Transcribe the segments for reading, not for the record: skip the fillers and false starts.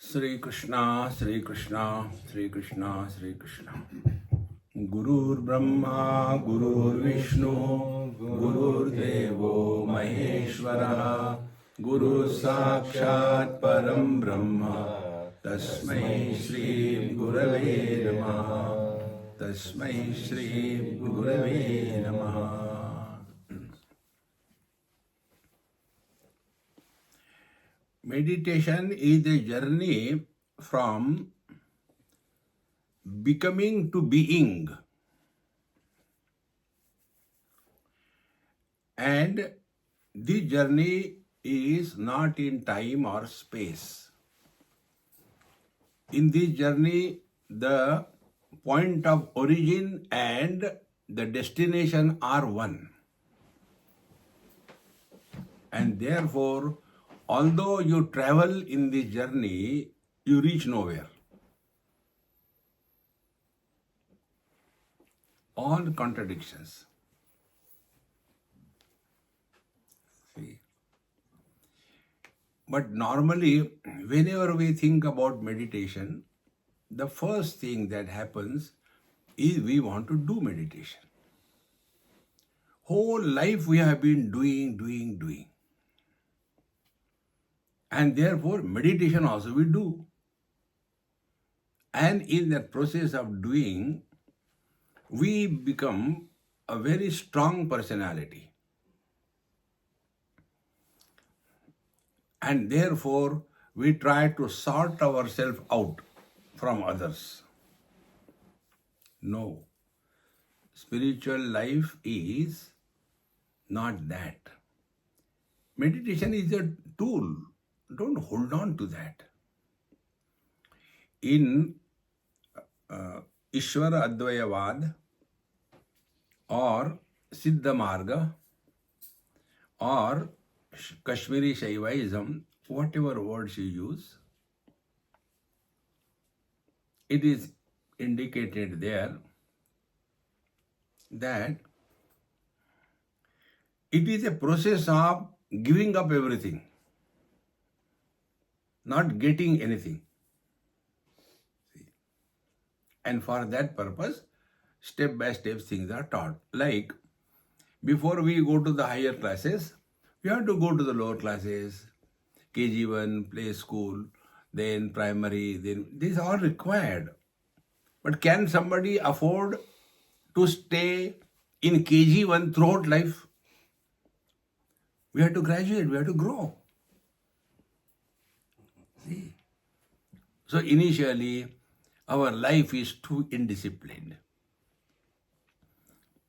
Sri Krishna, Sri Krishna, Sri Krishna, Sri Krishna. Gurur Brahma, Gurur Vishnu, Gurur Devo Maheshwara, Guru Sakshat Param Brahma, Tasmai Shri Gurave Namaha, Tasmai Shri Gurave Namaha. Meditation is a journey from becoming to being. And this journey is not in time or space. In this journey, the point of origin and the destination are one. And therefore, although you travel in this journey, you reach nowhere. All contradictions. See. But normally, whenever we think about meditation, the first thing that happens is we want to do meditation. Whole life we have been doing. And therefore, meditation also we do. And in that process of doing, we become a very strong personality. And therefore, we try to sort ourselves out from others. No. Spiritual life is not that. Meditation is a tool. Don't hold on to that. In Ishvara Advayavad or Siddha Marga or Kashmiri Shaivaism, whatever words you use, it is indicated there that it is a process of giving up everything, not getting anything. And for that purpose, step by step things are taught. Like, before we go to the higher classes, we have to go to the lower classes, KG1, play school, then primary, then these are all required. But can somebody afford to stay in KG1 throughout life? We have to graduate, we have to grow. See? So initially, our life is too indisciplined.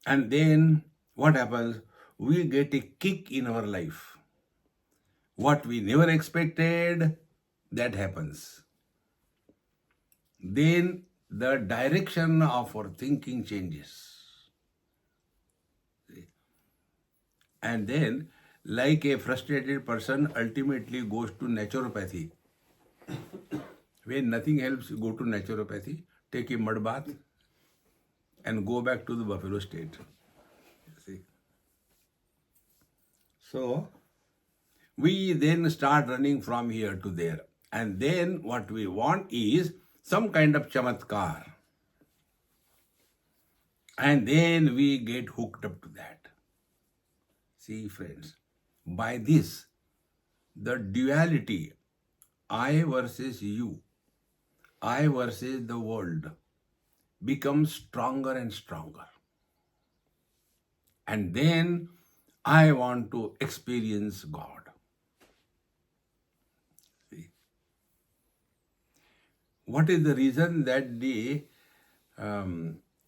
And then what happens? We get a kick in our life. What we never expected, that happens. Then the direction of our thinking changes. See? And then, like a frustrated person ultimately goes to naturopathy. When nothing helps, you go to naturopathy, take a mud bath, and go back to the buffalo state. See? So, we then start running from here to there. And then what we want is some kind of chamatkar. And then we get hooked up to that. See, friends, by this, the duality, I versus you, I versus the world, becomes stronger and stronger. And then I want to experience God. See? What is the reason that the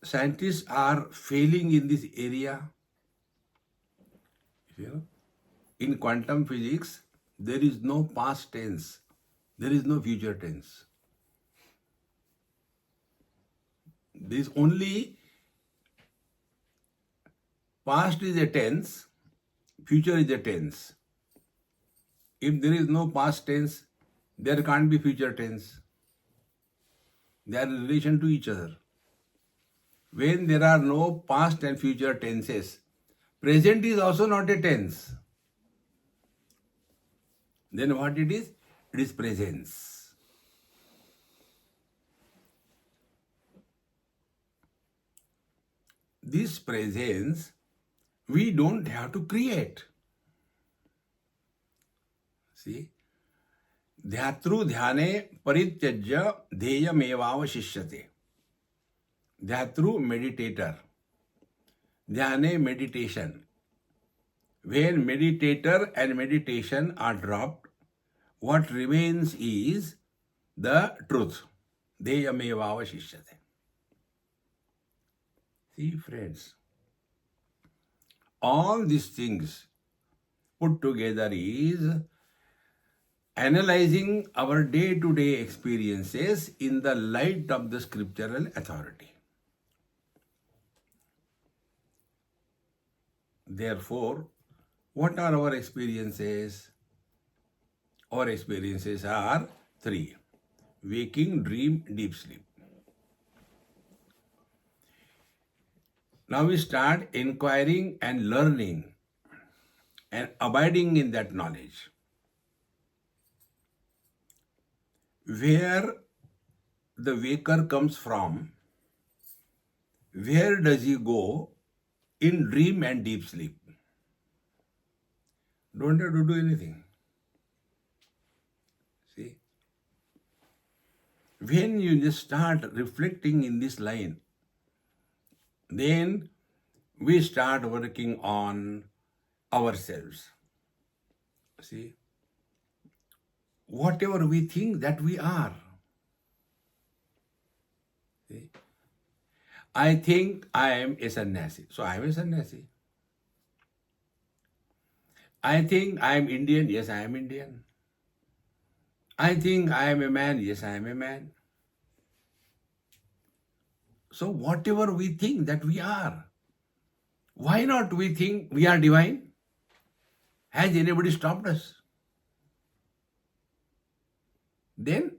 scientists are failing in this area? You know, in quantum physics, there is no past tense. There is no future tense. There is only past is a tense, future is a tense. If there is no past tense, there can't be future tense. They are in relation to each other. When there are no past and future tenses, present is also not a tense. Then what it is? It is presence. this presence we don't have to create. See? ध्यातृ ध्याने परित्यज्य ध्येयमेवावशिष्यते. Dhyatru meditator. Dhyane meditation. When meditator and meditation are dropped, what remains is the truth. Deyamevavashishyate. See, friends, all these things put together is analyzing our day-to-day experiences in the light of the scriptural authority. Therefore, what are our experiences? Our experiences are three: waking, dream, deep sleep. Now we start inquiring and learning and abiding in that knowledge. Where the waker comes from, where does he go in dream and deep sleep? Don't have to do anything. See? When you just start reflecting in this line, then we start working on ourselves. See? Whatever we think that we are. See? I think I am a sannyasi, so I am a sannyasi. I think I am Indian, yes, I am Indian. I think I am a man, yes, I am a man. So whatever we think that we are, why not we think we are divine? Has anybody stopped us? Then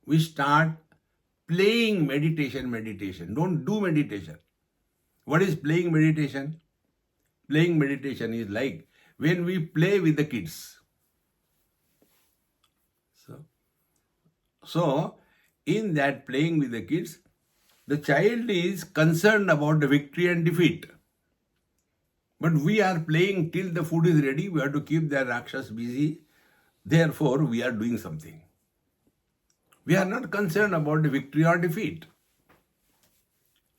we start playing meditation. Don't do meditation. What is playing meditation? Playing meditation is like when we play with the kids. So in that playing with the kids, the child is concerned about the victory and defeat. But we are playing till the food is ready. We have to keep the Rakshas busy. Therefore, we are doing something. We are not concerned about the victory or defeat.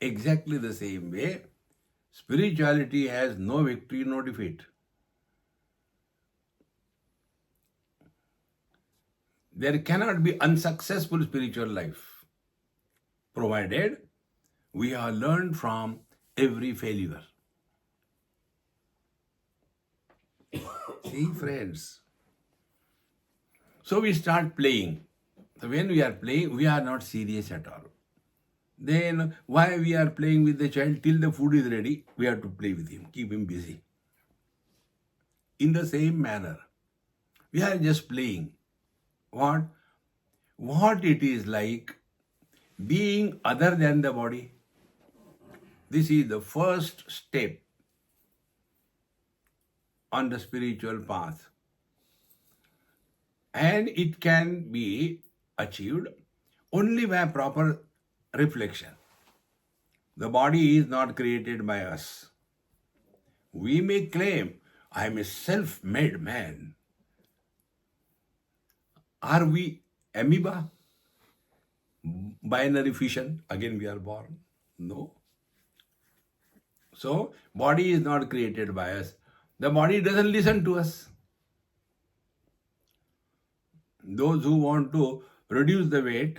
Exactly the same way, spirituality has no victory, no defeat. There cannot be unsuccessful spiritual life, provided we have learned from every failure. See, friends. So we start playing. So when we are playing, we are not serious at all. Then why we are playing with the child till the food is ready, we have to play with him, keep him busy. In the same manner, we are just playing. What it is like being other than the body. This is the first step on the spiritual path. And it can be achieved only by proper reflection. The body is not created by us. We may claim, I am a self-made man. Are we amoeba? Binary fission, again we are born? No. So, body is not created by us. The body doesn't listen to us. Those who want to reduce the weight,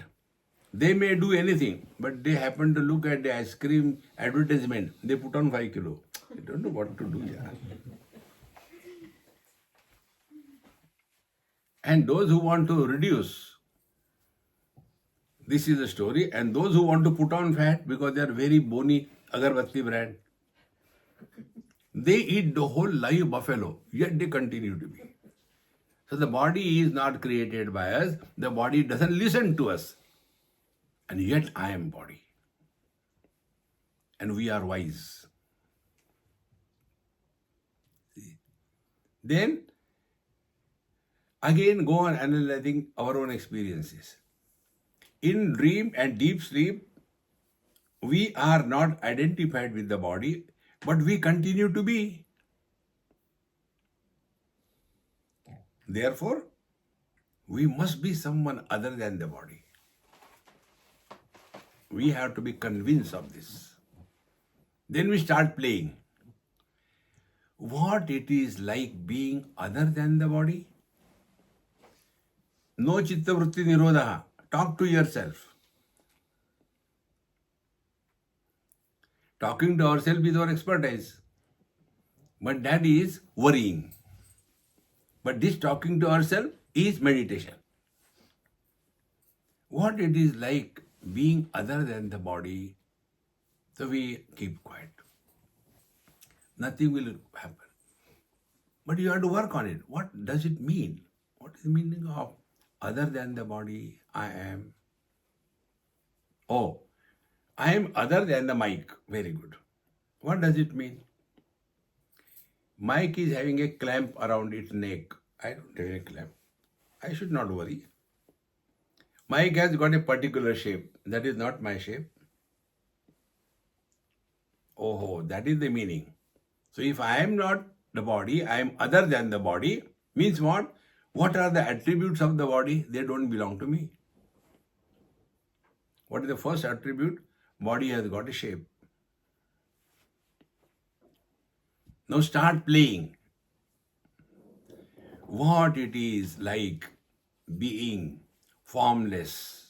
they may do anything, but they happen to look at the ice cream advertisement, they put on 5 kilo. They don't know what to do. Yeah. And those who want to reduce, this is the story. And those who want to put on fat because they are very bony agarbatti brand, they eat the whole live buffalo, yet they continue to be. So the body is not created by us. The body doesn't listen to us. And yet I am body. And we are wise. See? Then, again go on analyzing our own experiences. In dream and deep sleep, we are not identified with the body, but we continue to be. Therefore, we must be someone other than the body. We have to be convinced of this. Then we start playing. What it is like being other than the body? No chitta vritti nirodha. Talk to yourself. Talking to ourselves is our expertise. But that is worrying. But this talking to ourselves is meditation. What it is like being other than the body, so we keep quiet. Nothing will happen. But you have to work on it. What does it mean? What is the meaning of other than the body? I am. Oh, I am other than the mic. Very good. What does it mean? Mic is having a clamp around its neck. I don't have a clamp. I should not worry. Mic has got a particular shape. That is not my shape. Oh, that is the meaning. So if I am not the body, I am other than the body, means what? What are the attributes of the body? They don't belong to me. What is the first attribute? Body has got a shape. Now start playing. What it is like being formless.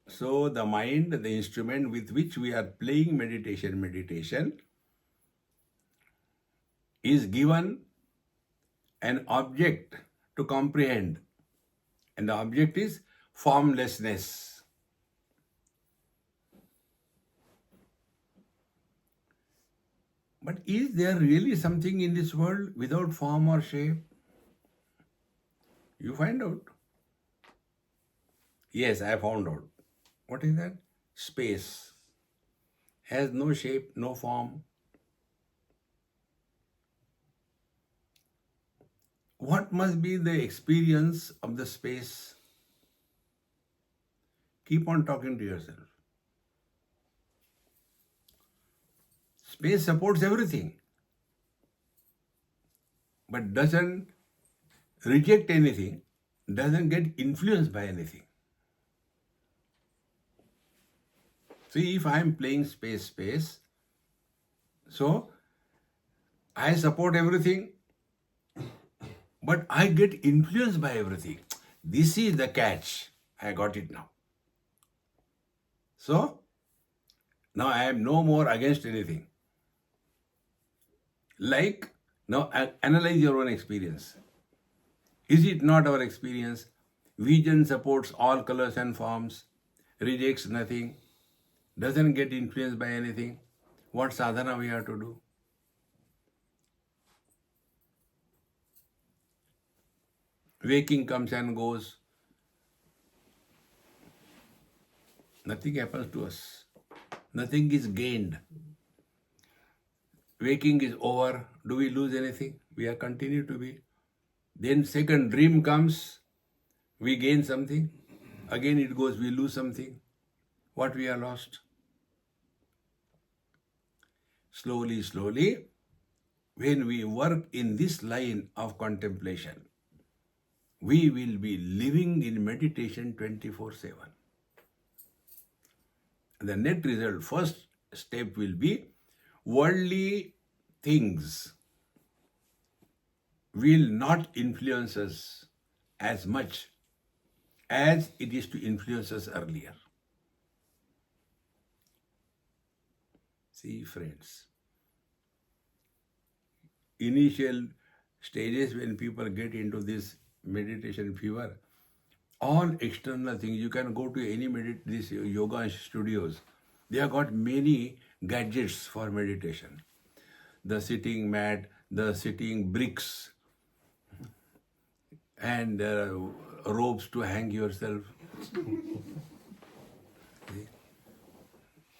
So the mind, the instrument with which we are playing meditation is given an object to comprehend. And the object is formlessness. But is there really something in this world without form or shape? You find out. Yes, I found out. What is that? Space. Has no shape, no form. What must be the experience of the space? Keep on talking to yourself. Space supports everything, but doesn't reject anything, doesn't get influenced by anything. See, if I am playing space, so I support everything, but I get influenced by everything. This is the catch. I got it now. So, now I am no more against anything. Like, now analyze your own experience. Is it not our experience? Vision supports all colors and forms, rejects nothing, doesn't get influenced by anything. What sadhana we have to do? Waking comes and goes. Nothing happens to us. Nothing is gained. Waking is over. Do we lose anything? We are continue to be. Then second dream comes. We gain something. Again it goes. We lose something. What we are lost? Slowly, when we work in this line of contemplation, we will be living in meditation 24/7. The net result, first step will be worldly things will not influence us as much as it is to influence us earlier. See, friends, initial stages when people get into this meditation fever, all external things, you can go to any these yoga studios. They have got many gadgets for meditation. The sitting mat, the sitting bricks, and ropes to hang yourself.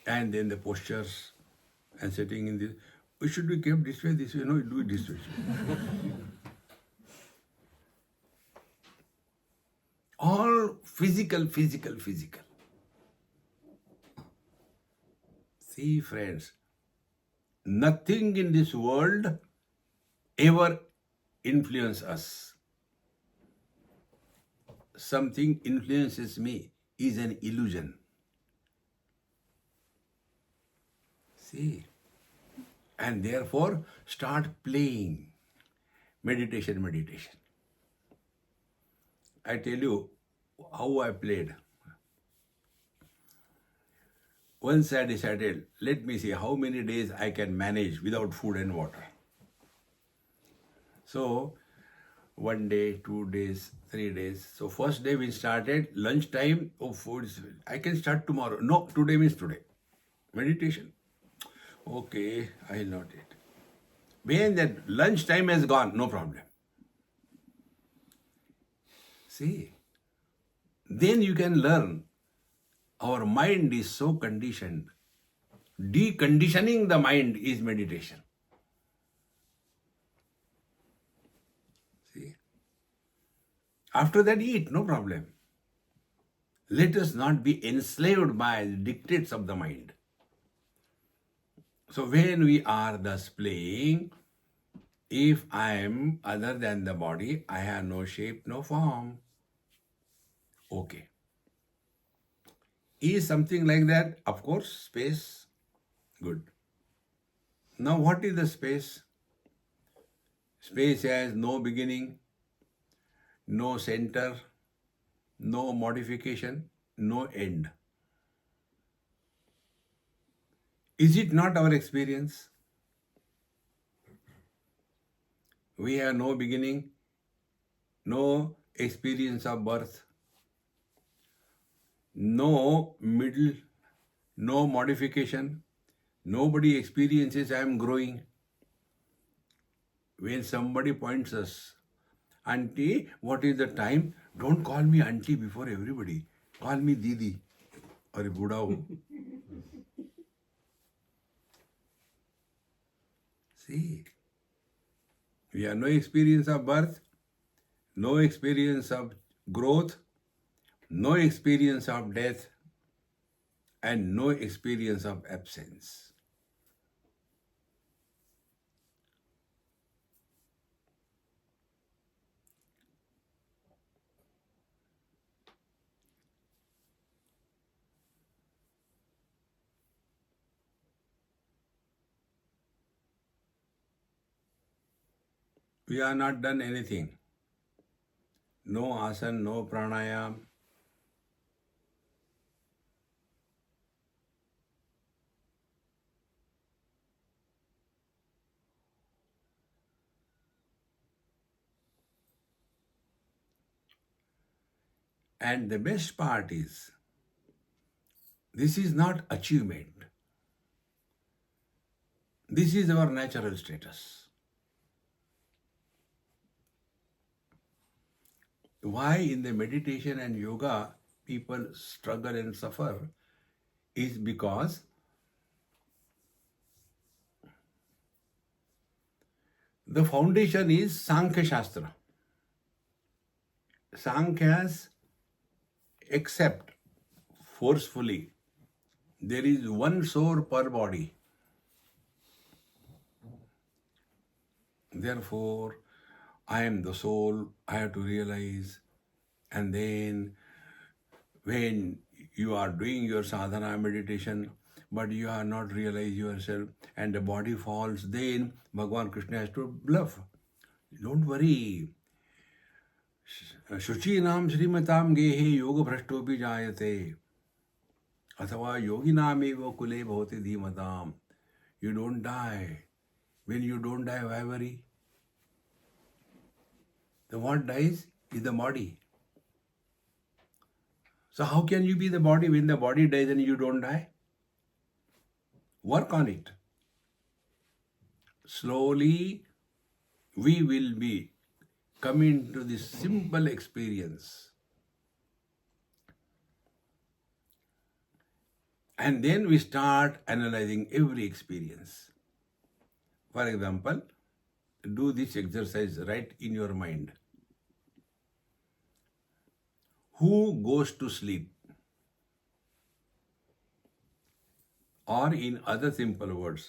And then the postures and sitting in this. We should be kept this way, no, do it this way. All physical, physical, physical. See, friends, nothing in this world ever influence us. Something influences me is an illusion. See, and therefore start playing meditation, meditation. I tell you how I played. Once I decided, let me see how many days I can manage without food and water. So, 1 day, 2 days, 3 days. So, first day we started, lunchtime, oh, food, I can start tomorrow. No, today means today. Meditation. Okay, I'll not eat. When that lunchtime has gone, no problem. See, then you can learn. Our mind is so conditioned. Deconditioning the mind is meditation. See? After that, eat, no problem. Let us not be enslaved by the dictates of the mind. So when we are thus playing, if I am other than the body, I have no shape, no form. Okay. Is something like that? Of course, space, good. Now what is the space? Space has no beginning, no center, no modification, no end. Is it not our experience? We have no beginning, no experience of birth, no middle, no modification. Nobody experiences I am growing. When somebody points us, Auntie, what is the time? Don't call me auntie before everybody. Call me Didi or Buddha. See, we have no experience of birth, no experience of growth, no experience of death, and no experience of absence. We have not done anything. No asana, no pranayam. And the best part is, this is not achievement. This is our natural status. Why in the meditation and yoga people struggle and suffer is because the foundation is Sankhya Shastra. Sankhya's accept forcefully there is one soul per body. Therefore, I am the soul, I have to realize. And then when you are doing your sadhana meditation, but you are not realize yourself and the body falls, then Bhagavan Krishna has to bluff. Don't worry. शुचीनाम श्रीमताम गेहे योग भ्रष्टोपि जायते अथवा योगिनामेव कुले भवति धीमताम. You don't die. When you don't die, why worry? The what dies is the body. So how can you be the body when the body dies and you don't die? Work on it. Slowly we will be coming to this simple experience. And then we start analyzing every experience. For example, do this exercise right in your mind. who goes to sleep? Or in other simple words,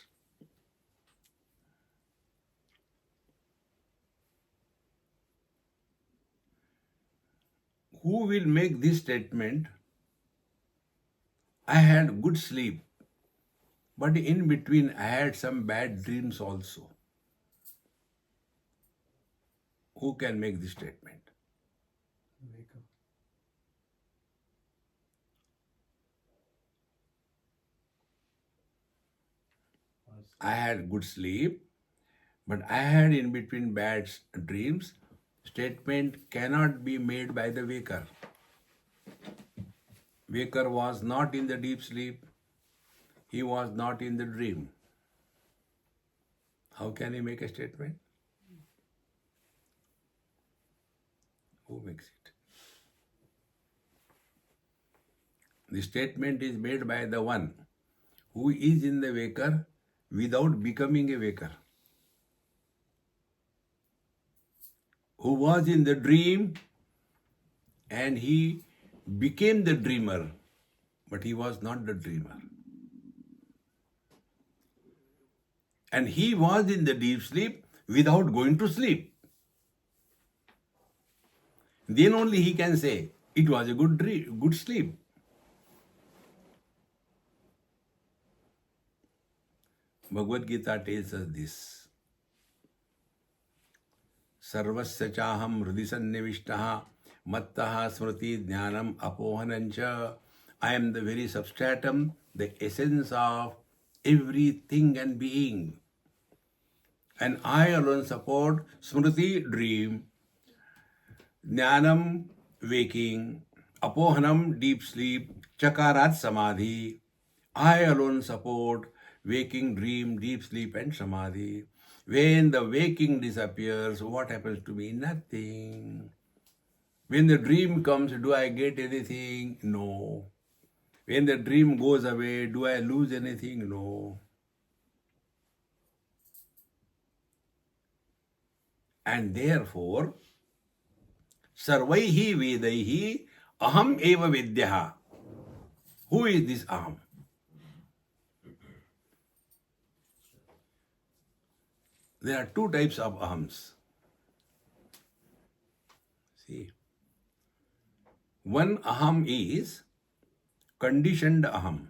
who will make this statement, I had good sleep, but in between I had some bad dreams also? Who can make this statement? I had good sleep, but I had in between bad dreams. Statement cannot be made by the waker. Waker was not in the deep sleep. He was not in the dream. How can he make a statement? Who makes it? The statement is made by the one who is in the waker without becoming a waker, who was in the dream and he became the dreamer, but he was not the dreamer. And he was in the deep sleep without going to sleep. Then only he can say, it was a good dream, good sleep. Bhagavad Gita tells us this. Sarvasya chaham hrudi sannivishtaha mattaha smriti jnanam apohanancha. I am the very substratum, the essence of everything and being. And I alone support smriti, dream, jnanam, waking, apohanam, deep sleep, chakarat, samadhi. I alone support waking, dream, deep sleep and samadhi. When the waking disappears, what happens to me? Nothing. When the dream comes, do I get anything? No. When the dream goes away, do I lose anything? No. And therefore, sarvaihi vedaihi aham eva vidyaha. Who is this aham? There are two types of ahams. See, one aham is conditioned aham.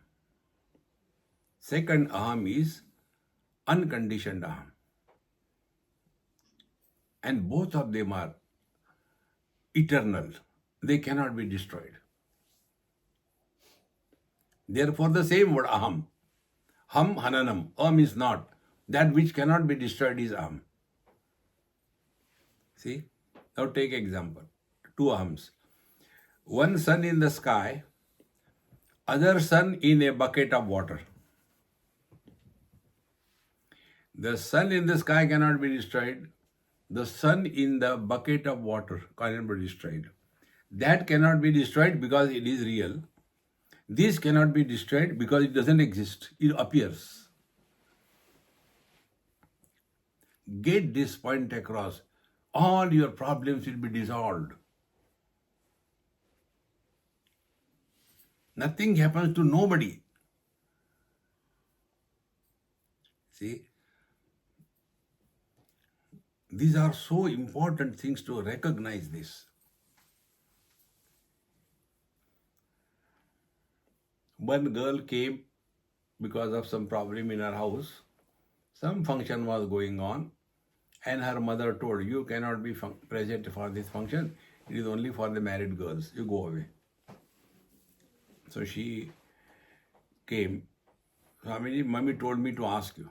Second aham is unconditioned aham. And both of them are eternal. They cannot be destroyed. Therefore, the same word aham. Ham hananam. Is not. That which cannot be destroyed is aham. See? Now take example. Two ahams. One sun in the sky, other sun in a bucket of water. The sun in the sky cannot be destroyed. The sun in the bucket of water cannot be destroyed. That cannot be destroyed because it is real. This cannot be destroyed because it doesn't exist. It appears. Get this point across. All your problems will be dissolved. Nothing happens to nobody. See? These are so important things to recognize this. One girl came because of some problem in her house. Some function was going on and her mother told, you cannot be present for this function. It is only for the married girls. You go away. So she came. Swamiji, Mummy told me to ask you.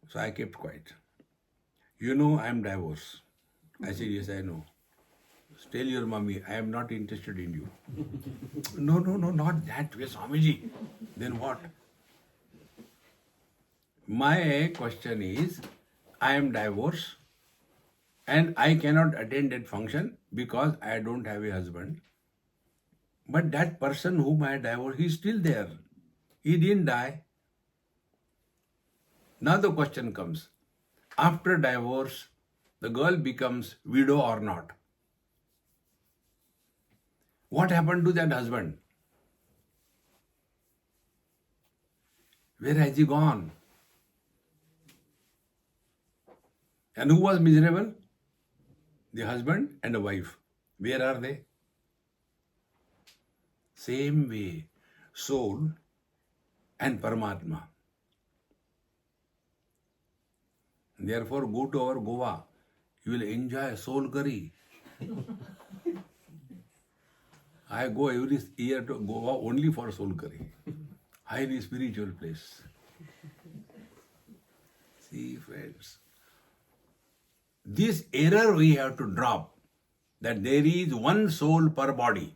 So I kept quiet. You know I am divorced. I said, yes, I know. Tell your mummy, I am not interested in you. No, not that way, Swamiji. Then what? My question is, I am divorced and I cannot attend that function because I don't have a husband. But that person whom I divorced, he is still there. He didn't die. Now the question comes, after divorce, the girl becomes widow or not? What happened to that husband? Where has he gone? And who was miserable? The husband and the wife. Where are they? Same way, soul and Paramatma. Therefore, go to our Goa. You will enjoy soul curry. I go every year to Goa only for soul curry. Highly spiritual place. See, friends, this error we have to drop, that there is one soul per body.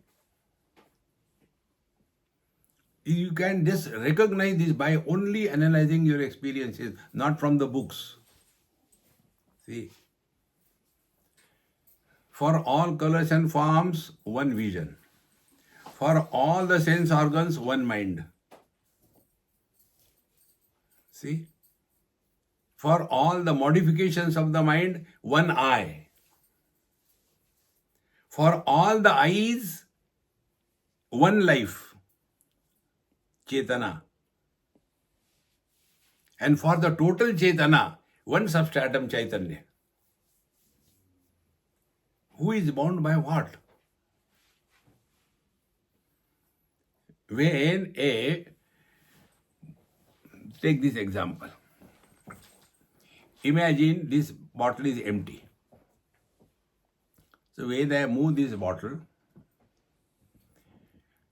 You can just recognize this by only analyzing your experiences, not from the books. See, for all colors and forms, one vision. For all the sense organs, one mind. See? For all the modifications of the mind, one eye. For all the eyes, one life, Chetana. And for the total Chetana, one substratum Chaitanya. Who is bound by what? Take this example. Imagine this bottle is empty. So when I move this bottle,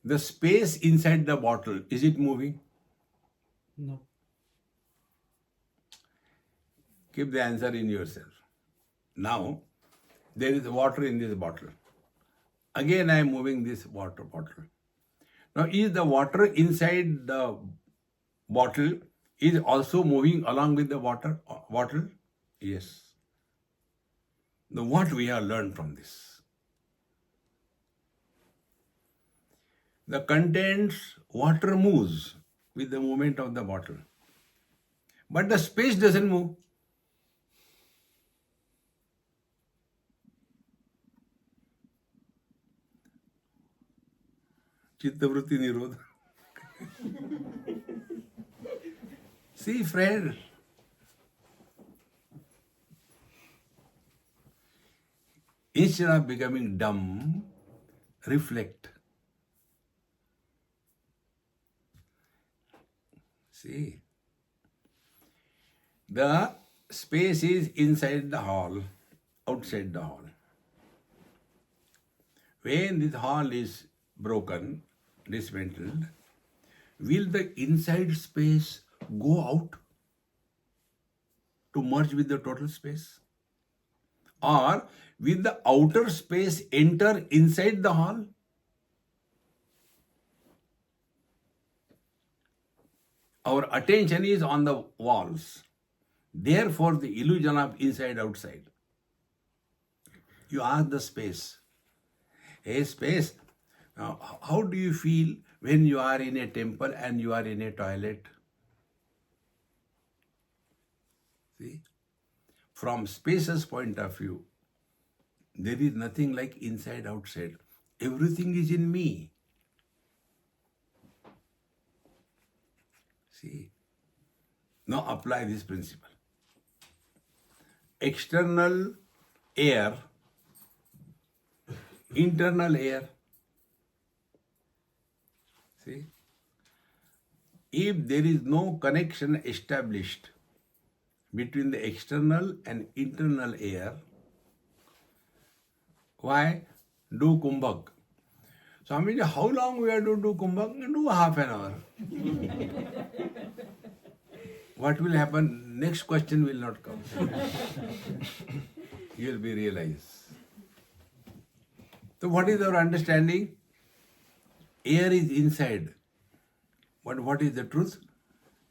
the space inside the bottle, is it moving? No. Keep the answer in yourself. Now, there is water in this bottle. Again, I am moving this water bottle. Now, is the water inside the bottle is also moving along with the bottle? Yes. Now, what we have learned from this? The contents, water moves with the movement of the bottle. But the space doesn't move. Chittavritti Nirodha. See, friend, instead of becoming dumb, reflect. See, the space is inside the hall, outside the hall. When this hall is broken, dismantled, will the inside space go out to merge with the total space? Or will the outer space enter inside the hall? Our attention is on the walls. Therefore, the illusion of inside-outside. You ask the space, hey space, now how do you feel when you are in a temple and you are in a toilet? See, from space's point of view, there is nothing like inside-outside. Everything is in me. See, now apply this principle. External air, internal air. See, if there is no connection established between the external and internal air, why do kumbhak? So, how long we have to do kumbhak? Do half an hour. What will happen? Next question will not come. You will be realized. So, what is our understanding? Air is inside. But what is the truth?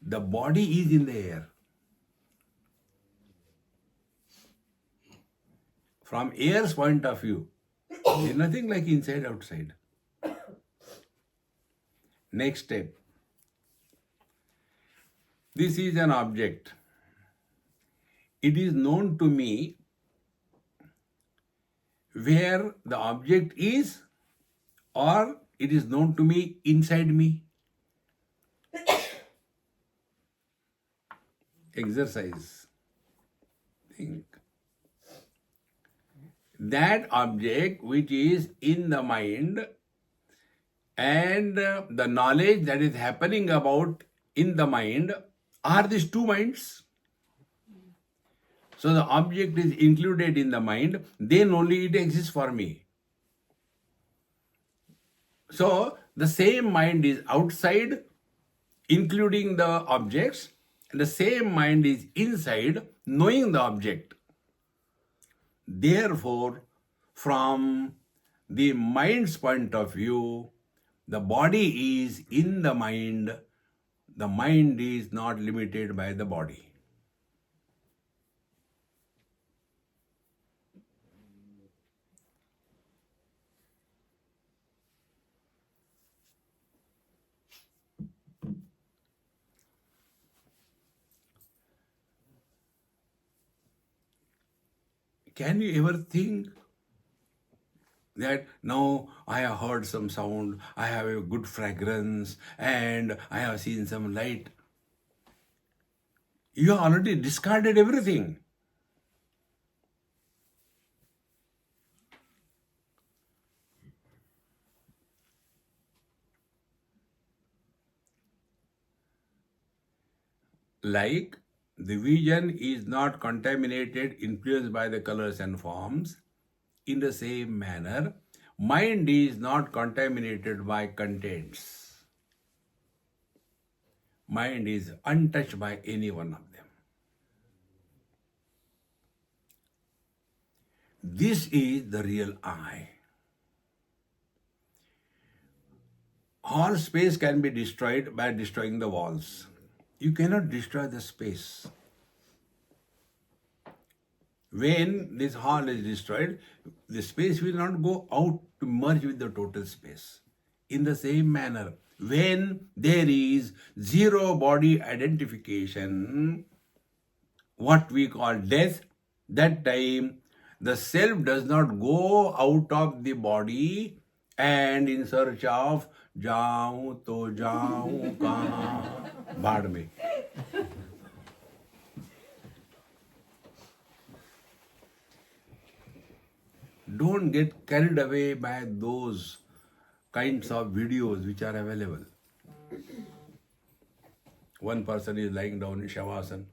The body is in the air. From air's point of view, there is nothing like inside outside. Next step. This is an object. It is known to me where the object is or it is known to me inside me? Exercise. Think. That object which is in the mind and the knowledge that is happening about in the mind are these two minds. So the object is included in the mind, then only it exists for me. So the same mind is outside, including the objects, and the same mind is inside, knowing the object. Therefore, from the mind's point of view, the body is in the mind. The mind is not limited by the body. Can you ever think that now I have heard some sound, I have a good fragrance, and I have seen some light? You have already discarded everything. Like the vision is not contaminated, influenced by the colors and forms, in the same manner, mind is not contaminated by contents. Mind is untouched by any one of them. This is the real I. All space can be destroyed by destroying the walls. You cannot destroy the space. When this hall is destroyed, the space will not go out to merge with the total space. In the same manner, when there is zero body identification, what we call death, that time the self does not go out of the body and in search of जाऊं तो जाऊं कहाँ भाड़ में. Don't get carried away by those kinds of videos which are available. One person is lying down in Shavasana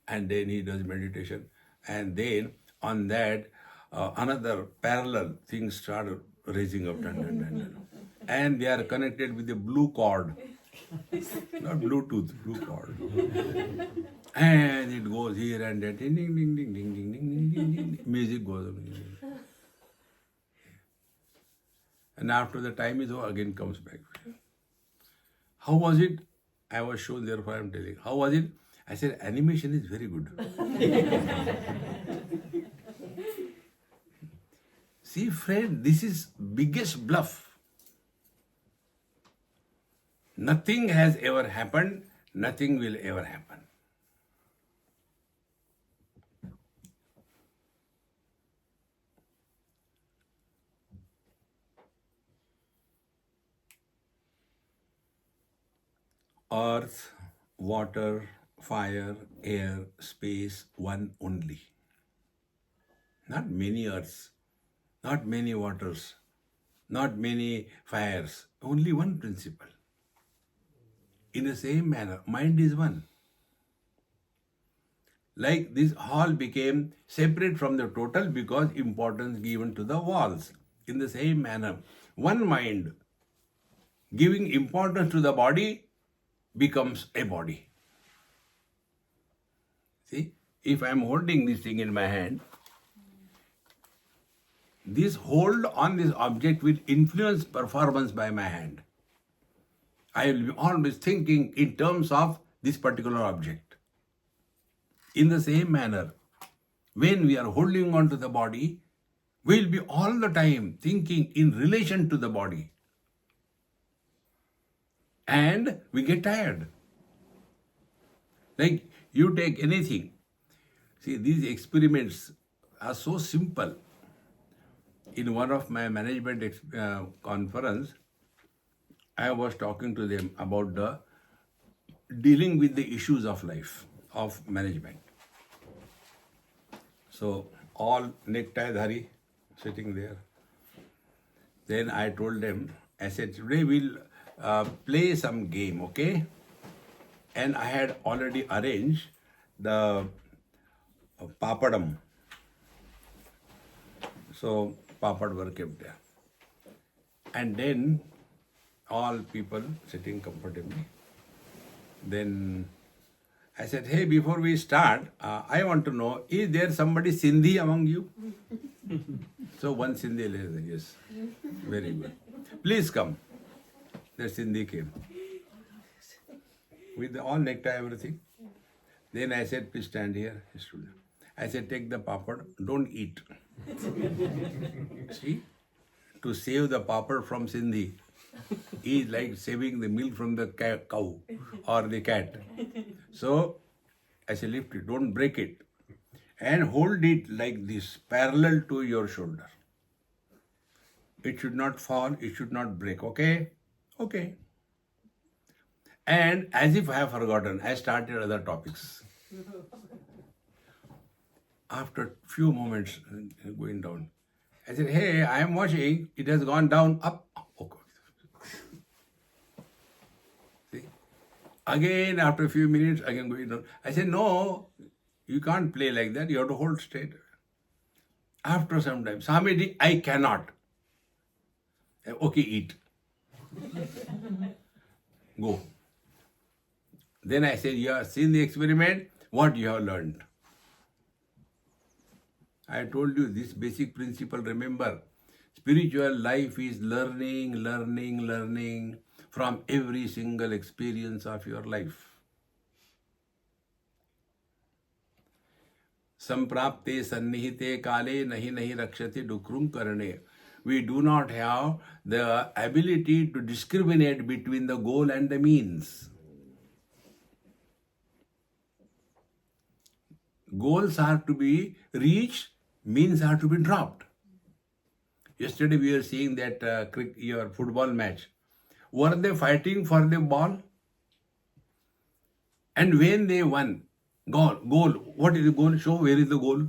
and then he does meditation, and then on that another parallel things start raising up, and they are connected with a blue cord, not Bluetooth, blue cord, and it goes here and there, ding ding ding ding ding ding ding ding ding, music goes on. And after the time is over, again comes back. How was it? I was shown, therefore I am telling. How was it? I said, animation is very good. See, friend, this is biggest bluff. Nothing has ever happened, nothing will ever happen. Earth, water, fire, air, space, one only. Not many earths, not many waters, not many fires, only one principle. In the same manner, mind is one. Like this hall became separate from the total because importance given to the walls. In the same manner, one mind giving importance to the body becomes a body. See, if I am holding this thing in my hand, this hold on this object will influence performance by my hand. I will be always thinking in terms of this particular object. In the same manner, when we are holding on to the body, we will be all the time thinking in relation to the body. And we get tired. Like you take anything. See, these experiments are so simple. in one of my management conference, I was talking to them about the dealing with the issues of life, of management. So all necktie dhari sitting there. Then I told them, I said, today we'll play some game, okay? And I had already arranged the papadam. So papad were kept there. And then all people sitting comfortably. Then I said, hey, before we start, I want to know, is there somebody Sindhi among you? So one Sindhi lady said, yes, very good. Please come. The Sindhi came. With all necktie, everything. Then I said, please stand here. He stood there. I said, take the papad, don't eat. See, to save the papad from Sindhi is like saving the milk from the cow or the cat. So I said, lift it, don't break it. And hold it like this, parallel to your shoulder. It should not fall, it should not break, okay? Okay. And as if I have forgotten, I started other topics. After few moments going down, I said, hey, I am watching, it has gone down, up. Okay. See? Again, after a few minutes, again going down. I said, no, you can't play like that, you have to hold straight. After some time, Swamiji, I cannot. Okay, eat. Go. Then I said, you have seen the experiment, what you have learned? I told you this basic principle, remember, spiritual life is learning, learning, learning from every single experience of your life. Samprapte sannihite kale nahi nahi rakshati dukrum karane. We do not have the ability to discriminate between the goal and the means. Goals are to be reached, means are to be dropped. Yesterday we were seeing that your football match. Were they fighting for the ball? And when they won, goal. What is the goal? Show where is the goal?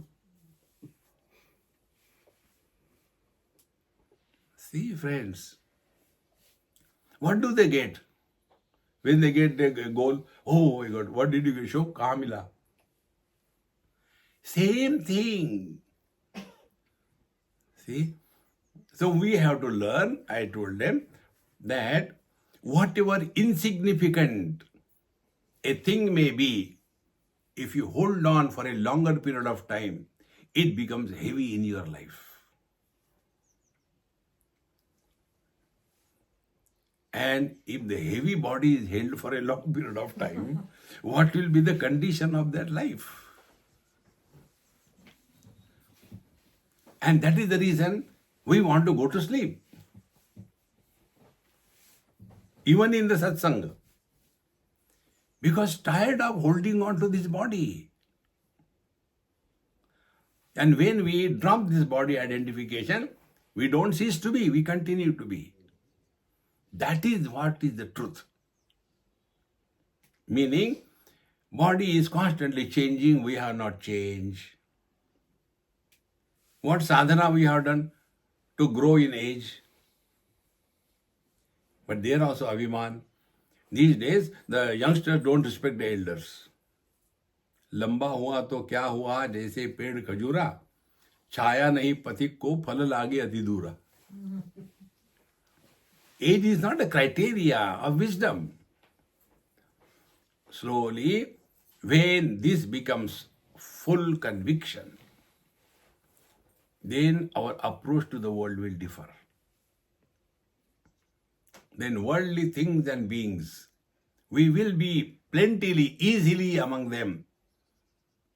See, friends, what do they get? When they get the goal, oh my God, what did you get? Show Kamila. Same thing. See? So we have to learn, I told them, that whatever insignificant a thing may be, if you hold on for a longer period of time, it becomes heavy in your life. And if the heavy body is held for a long period of time, what will be the condition of that life? And that is the reason we want to go to sleep. Even in the satsang. Because tired of holding on to this body. And when we drop this body identification, we don't cease to be, we continue to be. That is what is the truth. Meaning, body is constantly changing, we have not changed. What sadhana we have done to grow in age? But there also Abhiman. These days, the youngsters don't respect the elders. लंबा हुआ तो क्या हुआ जैसे पेड़ खजूरा छाया नहीं पथिक को फल लागे अति दूरा. Age is not a criteria of wisdom. Slowly, when this becomes full conviction, then our approach to the world will differ. Then worldly things and beings, we will be plentifully, easily among them,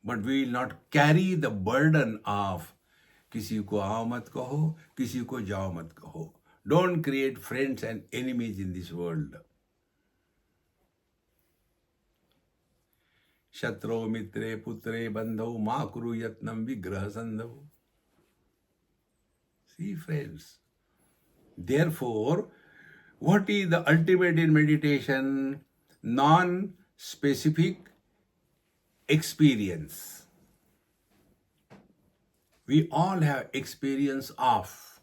but we will not carry the burden of किसी को आओ मत कहो, किसी को जाओ मत कहो. Don't create friends and enemies in this world. Shatro mitre putre bandhau ma kuru yatnam vigraha sandhau. See, friends. Therefore, what is the ultimate in meditation? Non-specific experience. We all have experience of.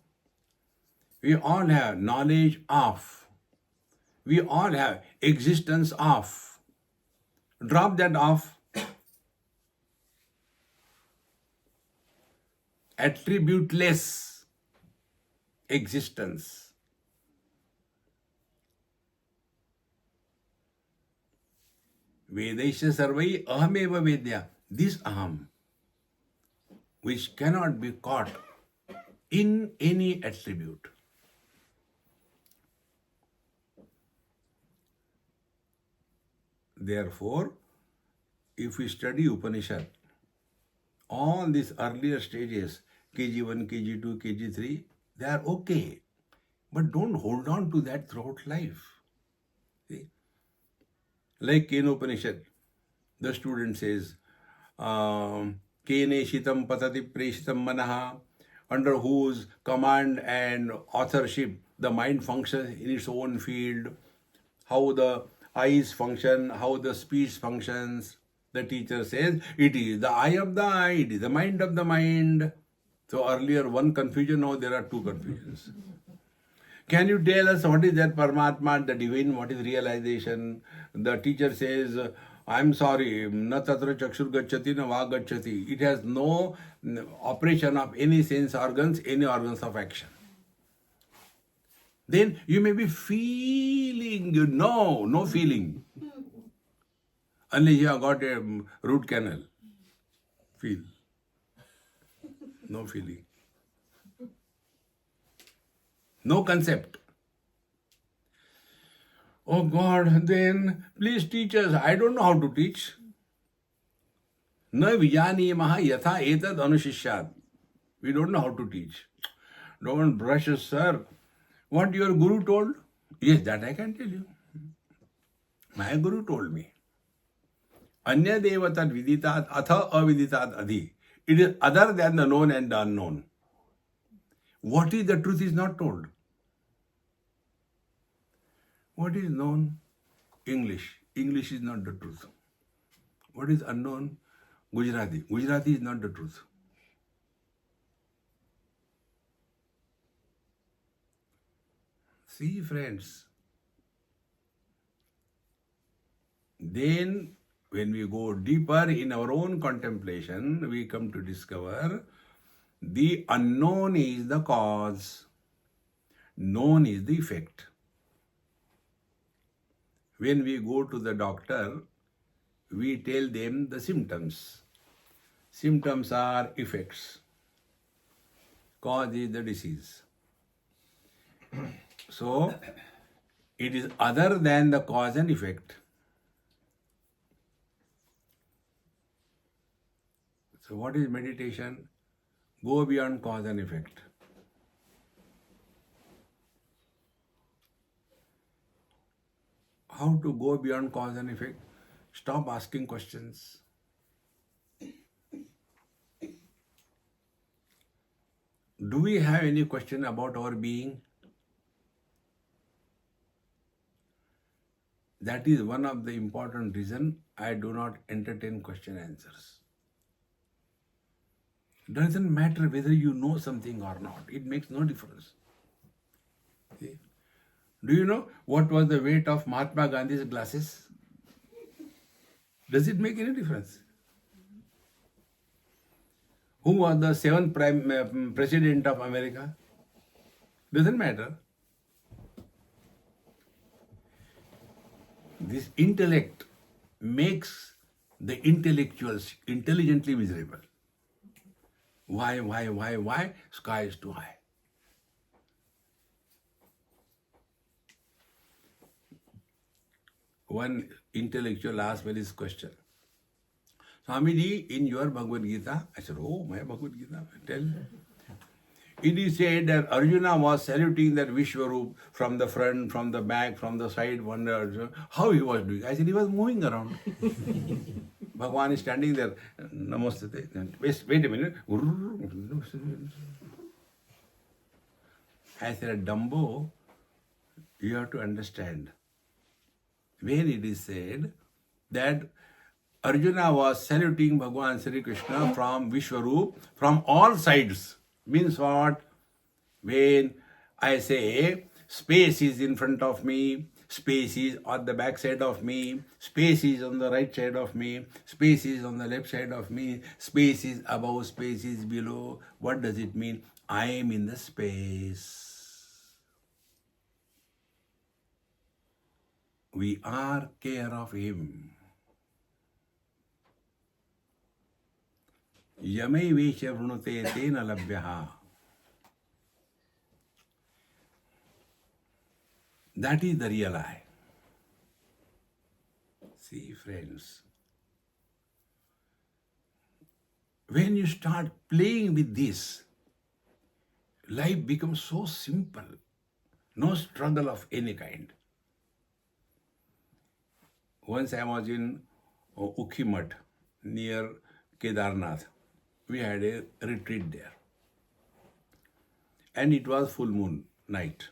We all have knowledge of. We all have existence of. Drop that off. Attributeless existence. Vedaisha sarvai ahameva vedya. This aham, which cannot be caught in any attribute. Therefore, if we study Upanishad, all these earlier stages, KG1, KG2, KG3, they are okay. But don't hold on to that throughout life. See? Like in Upanishad, the student says, Kene shitam patati preshitam manaha, under whose command and authorship the mind functions in its own field, how the eyes function, how the speech functions. The teacher says, it is the eye of the eye, it is the mind of the mind. So earlier one confusion, now there are two confusions. Can you tell us what is that Paramatma, the divine, what is realization? The teacher says, I'm sorry, na tatra chakshur gacchati na vag gacchati. It has no operation of any sense organs, any organs of action. Then you may be feeling, no feeling. Unless you have got a root canal. Feel. No feeling. No concept. Oh God, then please teach us. I don't know how to teach. Na vijanimaha yatha etad anushishyat. We don't know how to teach. Don't brush us, sir. What your guru told? Yes, that I can tell you. My guru told me. Anya devatat viditat atha aviditat adhi. It is other than the known and the unknown. What is the truth is not told. What is known? English. English is not the truth. What is unknown? Gujarati. Gujarati is not the truth. See, friends. Then, when we go deeper in our own contemplation, we come to discover the unknown is the cause, known is the effect. When we go to the doctor, we tell them the symptoms. Symptoms are effects. Cause is the disease. So, it is other than the cause and effect. So, what is meditation? Go beyond cause and effect. How to go beyond cause and effect? Stop asking questions. Do we have any question about our being? That is one of the important reasons I do not entertain question answers. Doesn't matter whether you know something or not. It makes no difference. Okay. Do you know what was the weight of Mahatma Gandhi's glasses? Does it make any difference? Who was the seventh president of America? Doesn't matter. This intellect makes the intellectuals intelligently miserable. Why? Sky is too high. One intellectual asked me this question. Swamiji, in your Bhagavad Gita, I said, oh, my Bhagavad Gita, tell. It is said that Arjuna was saluting that Vishwarup from the front, from the back, from the side, wondered how he was doing. I said, he was moving around. Bhagavan is standing there. Namaste. Wait a minute. As a Dumbo, you have to understand when it is said that Arjuna was saluting Bhagwan Sri Krishna from Vishwaroop from all sides. Means what? When I say space is in front of me, space is on the back side of me, space is on the right side of me, space is on the left side of me, space is above, space is below. What does it mean? I am in the space. We are care of him. Yamai vesha vrunute tena labhyaha. That is the real I. See, friends, when you start playing with this, life becomes so simple. No struggle of any kind. Once I was in Ukhimat, near Kedarnath. We had a retreat there. And it was full moon night.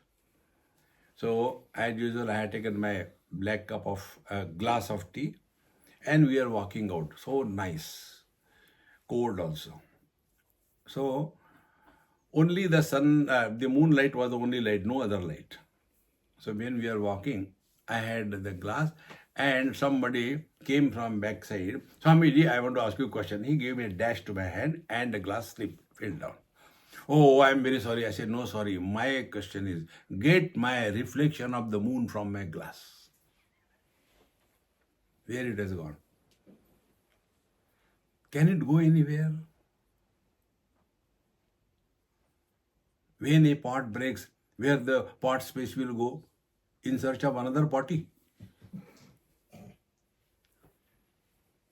So, as usual, I had taken my black cup of glass of tea and we are walking out. So nice. Cold also. So, only the sun, the moonlight was the only light, no other light. So, when we are walking, I had the glass and somebody came from backside. Swamiji, I want to ask you a question. He gave me a dash to my hand and the glass slipped, fell down. Oh, I'm very sorry. I said, no, sorry. My question is, get my reflection of the moon from my glass. Where it has gone? Can it go anywhere? When a pot breaks, where the pot space will go? In search of another potty.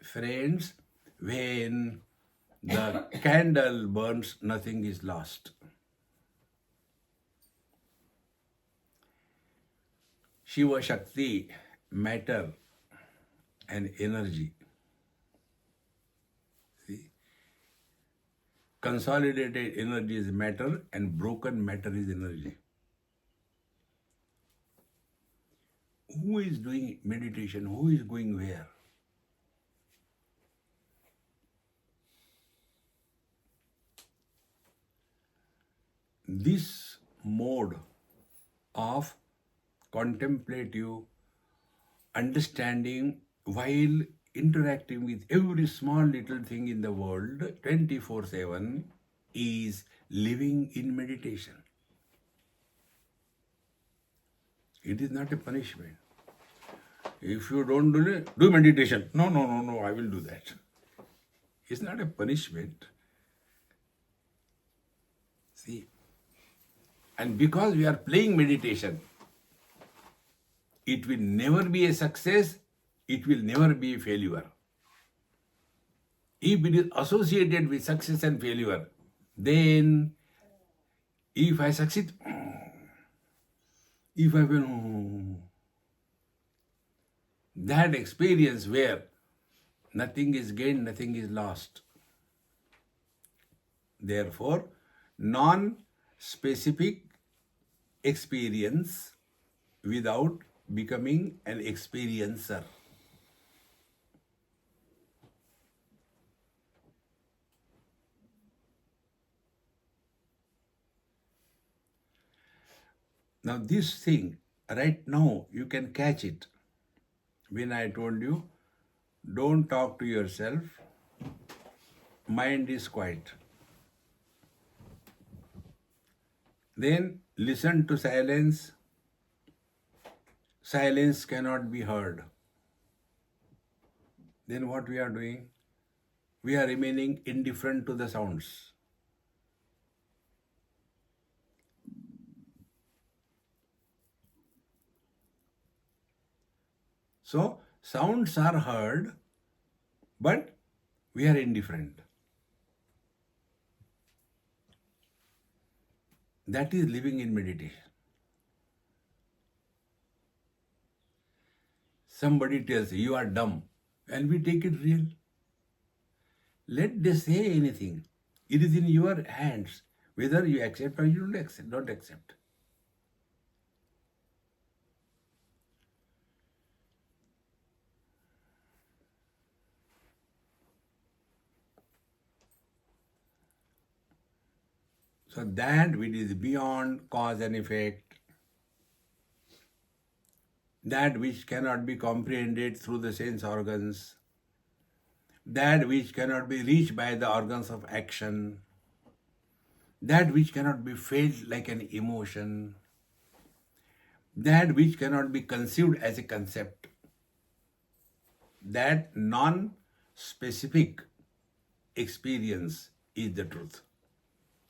Friends, when the candle burns, nothing is lost. Shiva Shakti, matter and energy. See? Consolidated energy is matter and broken matter is energy. Who is doing meditation? Who is going where? This mode of contemplative understanding while interacting with every small little thing in the world 24/7 is living in meditation. It is not a punishment. If you don't do it, do meditation. No, I will do that. It's not a punishment. See, and because we are playing meditation, it will never be a success, it will never be a failure. If it is associated with success and failure, then if I succeed, if I will, that experience where nothing is gained, nothing is lost. Therefore, non-specific experience without becoming an experiencer. Now this thing, right now, you can catch it. When I told you, don't talk to yourself, mind is quiet. Then listen to silence. Silence cannot be heard. Then what we are doing? We are remaining indifferent to the sounds. So, sounds are heard, but we are indifferent. That is living in meditation. Somebody tells you are dumb, and we take it real. Let they say anything. It is in your hands whether you accept or you don't accept. So that which is beyond cause and effect, that which cannot be comprehended through the sense organs, that which cannot be reached by the organs of action, that which cannot be felt like an emotion, that which cannot be conceived as a concept, that non-specific experience is the truth.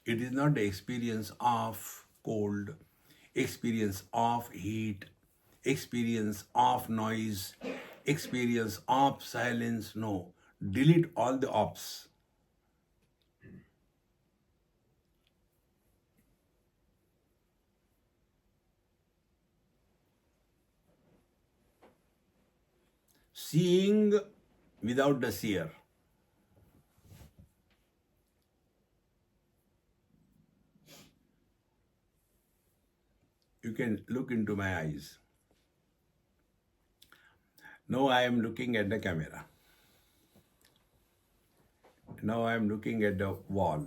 It is not the experience of cold, experience of heat, experience of noise, experience of silence. No, delete all the ops. Seeing without the seer. You can look into my eyes. Now I am looking at the camera. Now I am looking at the wall.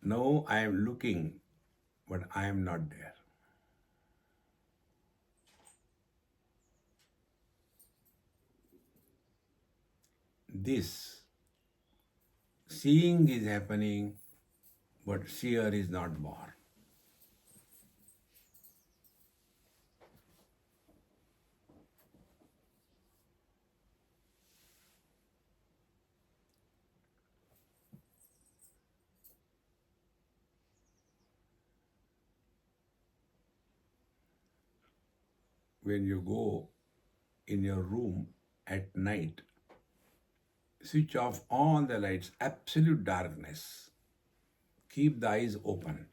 Now I am looking, but I am not there. This seeing is happening, but seer is not born. When you go in your room at night, switch off all the lights, absolute darkness. Keep the eyes open.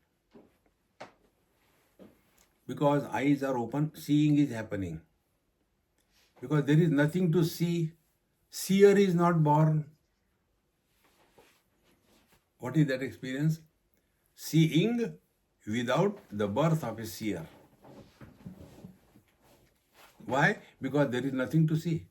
Because eyes are open, seeing is happening. Because there is nothing to see, seer is not born. What is that experience? Seeing without the birth of a seer. Why? Because there is nothing to see.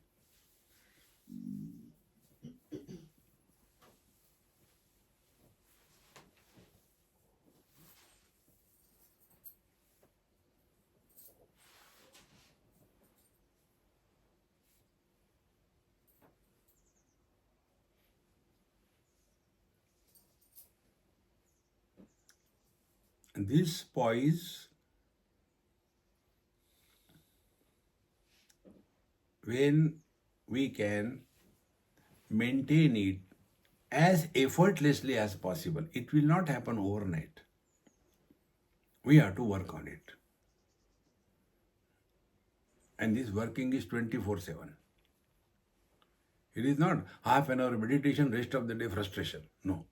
This poise, when we can maintain it as effortlessly as possible, it will not happen overnight. We have to work on it. And this working is 24/7. It is not half an hour meditation, rest of the day frustration. No.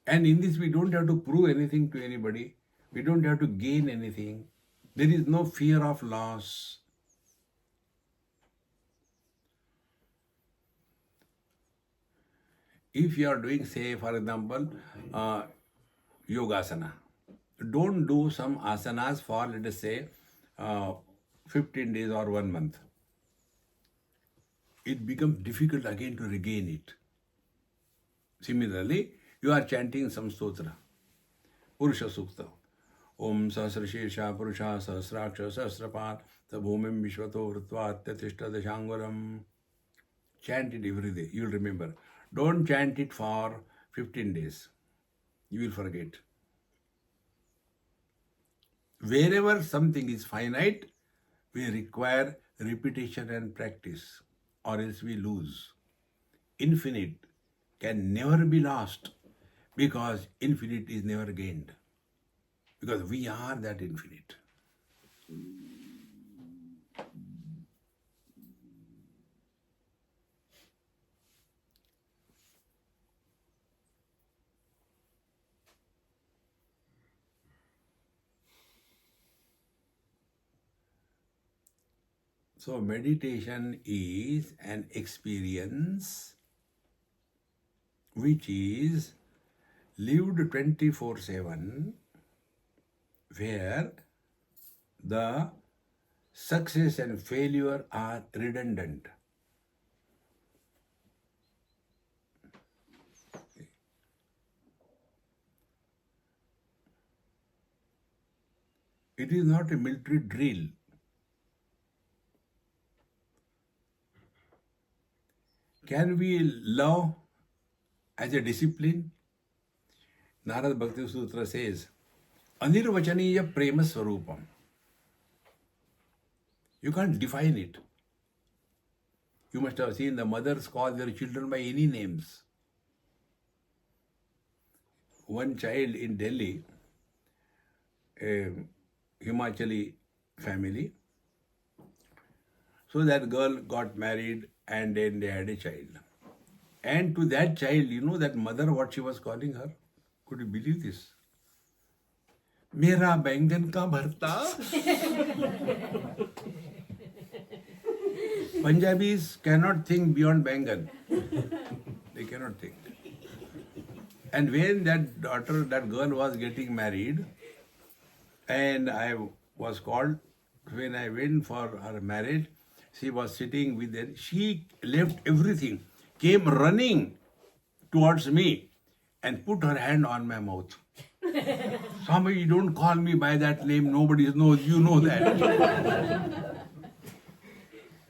And in this, we don't have to prove anything to anybody. We don't have to gain anything. There is no fear of loss. If you are doing, say, for example, yogasana, don't do some asanas for, let us say, 15 days or 1 month. It becomes difficult again to regain it. Similarly, you are chanting some stotra, Purusha Sukta. Om Sahasrashesha Purusha Sahasraksha Sahasrapad Tabhumim Vishwato Vrutva Atyatishta Dashanguram. Chant it every day. You will remember. Don't chant it for 15 days. You will forget. Wherever something is finite, we require repetition and practice, or else we lose. Infinite can never be lost because infinite is never gained. Because we are that infinite. So meditation is an experience which is lived 24/7, where the success and failure are redundant. It is not a military drill. Can we love as a discipline? Narad Bhakti Sutra says, Anirvachaniya prema swarupam. You can't define it. You must have seen the mothers call their children by any names. One child in Delhi, a Himachali family, so that girl got married and then they had a child. And to that child, that mother, what she was calling her? Could you believe this? Mera बैंगन का भरता. Punjabis cannot think beyond बैंगन. They cannot think. And when that girl was getting married, and I was called, when I went for her marriage, she was sitting with them. She left everything, came running towards me and put her hand on my mouth. Somebody, don't call me by that name. Nobody knows. You know that.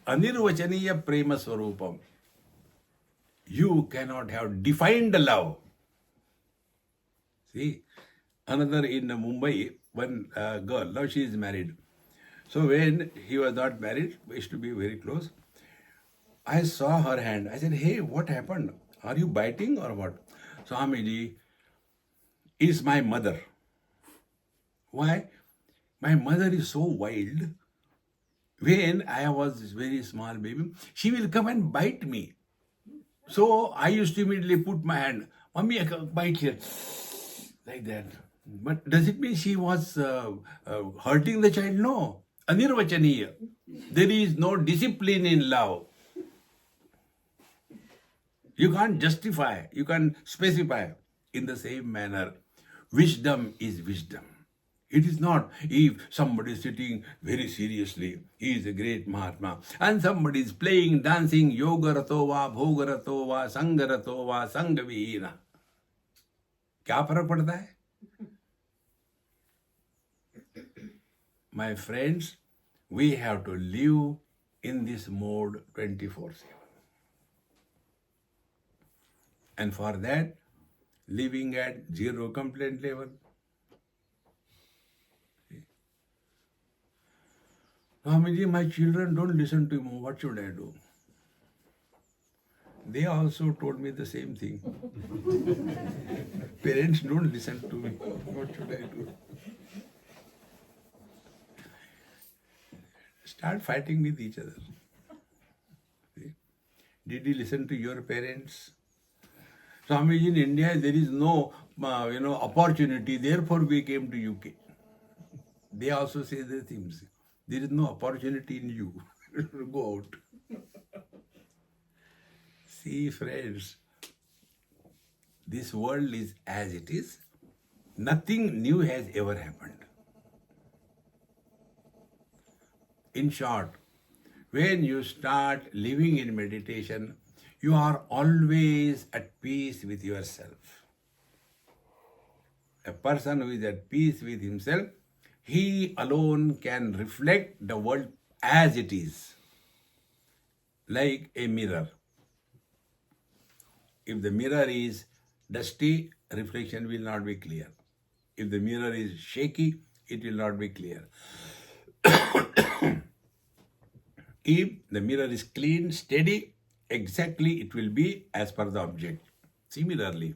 Anirvachaniya prema swarupam. You cannot have defined love. See, another in Mumbai, one girl, now she is married. So when he was not married, we used to be very close. I saw her hand. I said, hey, what happened? Are you biting or what? Swamiji is my mother. Why? My mother is so wild. When I was very small baby, she will come and bite me. So I used to immediately put my hand, Mommy, I can bite here. Like that. But does it mean she was hurting the child? No. Anirvachaniya. There is no discipline in love. You can't justify, you can't specify. In the same manner, wisdom is wisdom. It is not if somebody is sitting very seriously, he is a great Mahatma, and somebody is playing, dancing, yoga ratova, bhoga ratova, sangha ratova, sanghavihina. क्या फर्क पड़ता है? My friends, we have to live in this mode 24/7. And for that, living at zero complaint level. Swamiji, my children don't listen to me. What should I do? They also told me the same thing. Parents don't listen to me. What should I do? Start fighting with each other. See? Did you listen to your parents? Swamiji, in India there is no opportunity. Therefore we came to UK. They also say the things. There is no opportunity in you. Go out. See, friends, this world is as it is. Nothing new has ever happened. In short, when you start living in meditation, you are always at peace with yourself. A person who is at peace with himself, he alone can reflect the world as it is, like a mirror. If the mirror is dusty, reflection will not be clear. If the mirror is shaky, it will not be clear. If the mirror is clean, steady, exactly it will be as per the object. Similarly,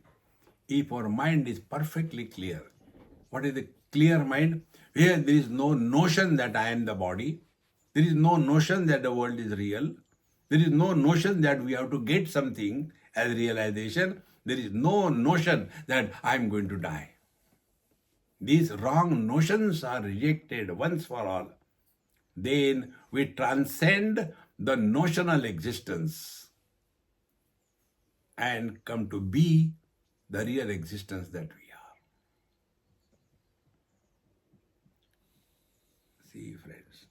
if our mind is perfectly clear, what is the clear mind? Where there is no notion that I am the body, there is no notion that the world is real, there is no notion that we have to get something as realization, there is no notion that I am going to die. These wrong notions are rejected once for all. Then we transcend the notional existence and come to be the real existence that we are. See, friends.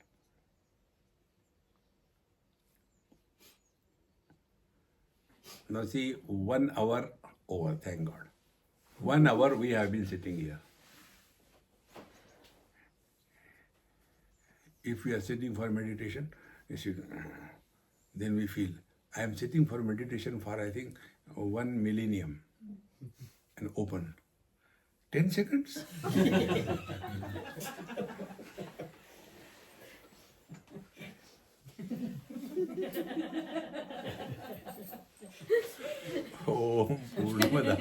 Now see, 1 hour over, thank God. 1 hour we have been sitting here. if we are sitting for meditation, then we feel, I am sitting for meditation for, I think, 1 millennium, and open. 10 seconds? Om Purnamada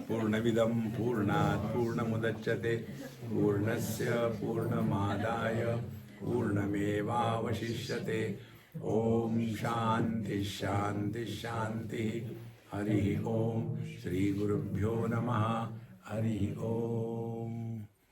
Purnamidam Purnat Purnamudachyate Purnasya Purnamadaya Purnameva Vashishyate. Om Shanti Shanti Shanti. Hari Om. Shri Gurubhyo Namaha. Hari Om.